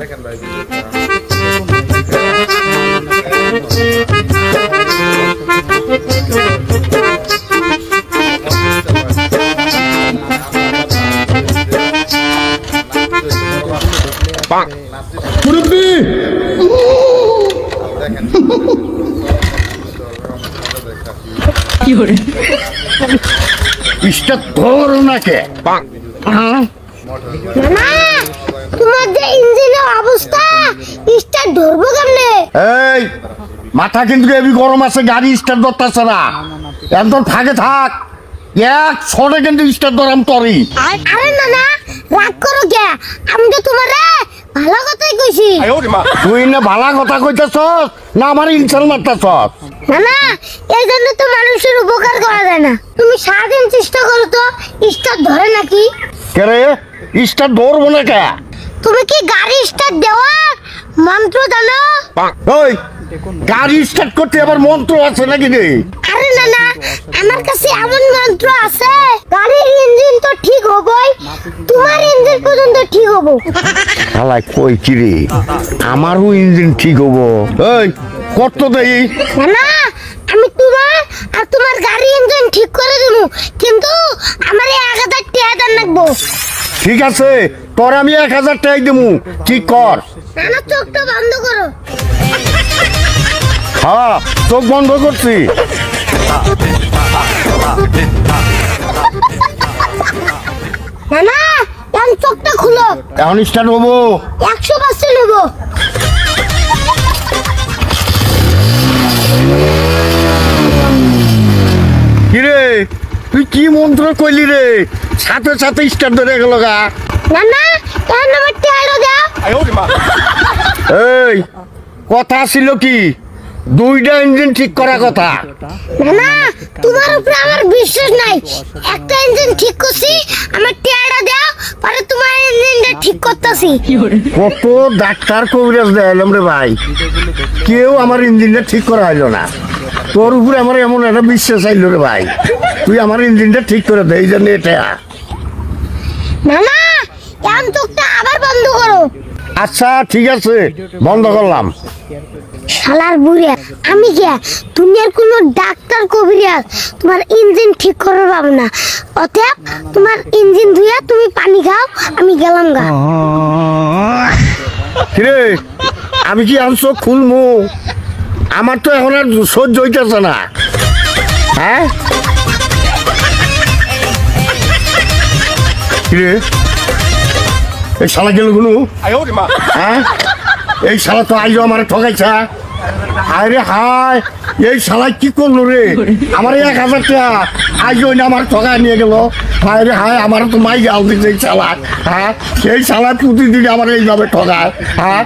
দেখেন ভাই মুরব্বি কি করে ইস্টা ধর নাকে মামা তোমার যে ইঞ্জিনের অবস্থা স্টার্ট ধরবো কেমনে? এই মাথা কিন্তু এবি গরম আছে, গাড়ি স্টার্ট ধরতেছে না। একদম থাকে থাক, এক ছড়ে কিন্তু স্টার্ট ধরাম তরি। আরে না না রাগ করো কে, আমি তো তোমারে ভালো কথাই কইছি। তুই না ভালো কথা কইতেছস না আমার ইনসাল মারতেছস? না না এই জন্য তো মানুষের উপকার করা যায় না। তুমি সারাদিন চেষ্টা করো তো স্টার্ট ধরে নাকি? কে রে স্টার্ট ধরবো না কে? তুমি কি গাড়ি স্টার্ট দেওয়ার মন্ত্র জানো? ওই গাড়ি স্টার্ট করতে আবার মন্ত্র আছে নাকি রে? আরে না না আমার কাছে এমন মন্ত্র আছে, গাড়ির ইঞ্জিন তো ঠিক হবই, তোমার ইঞ্জিন পর্যন্ত ঠিক হবো। শালা কই কি রে, আমারও ইঞ্জিন ঠিক হবো। এই কত দেই? না না আমি তোমার আর তোমার গাড়ি ইঞ্জিন ঠিক করে দেবো, কিন্তু আমার 1000 টাকা দাম লাগবো। ঠিক আছে তোর আমি 1000 টাকা দেবো, ঠিক কর। না না চোখটা বন্ধ করো। হ্যাঁ চোখ বন্ধ করছি। না না এখন চোখটা খুলো, এখন স্টার্ট হবো। 100% হবো। কিরে তুই কি মন্ত্র কইলি রে, সাথে সাথে স্টার্ট ধরে গেল গা? না না এখন আমার টাকা দাও। এই কথা ছিল কি, দুইটা ইঞ্জিন ঠিক করা কথা। না না তোমার উপরে আমার বিশ্বাস নাই, একটা ইঞ্জিন ঠিক করছি, আমার টাকা দাও, পরে তোমার ইঞ্জিনটা ঠিক করতেছি। কত ডাক্তার কবিরাজ দেখালাম রে ভাই, কেউ আমার ইঞ্জিনটা ঠিক করা হইলো না। তোর উপরে আমার এমন একটা বিশ্বাস আইলো রে ভাই, তুই আমার ইঞ্জিনটা ঠিক করে দে। এই জন্য এটা না না এখন চোখটা আবার বন্ধ করো। আচ্ছা ঠিক আছে বন্ধ করলাম। শালার বুড়িয়া, আমি কে দুনিয়ার কোনো ডাক্তার কবিরাজ তোমার ইঞ্জিন ঠিক করে পাবো না। অতএব তোমার ইঞ্জিন ধুইয়া তুমি পানি খাও, আমি গেলাম গা। কিরে আমি কি আর চোখ খুলমু? আমার তো এখন আর সহ্য হইতেছে না। হ্যাঁ কিরে এই শালা গেল কোনো? হ্যাঁ এই শালা তো আইলো আমার ঠকাইছা। আরে হায় এই শালা কি করলো রে, আমার 1000 টাকা আইলো না আমার ঠকায় নিয়ে গেল। হায় রে হায়, আমার তো মাই গাল দিচ্ছে এই শালা। হ্যাঁ এই শালা প্রতিদিন আমার এইভাবে ঠকায়। হ্যাঁ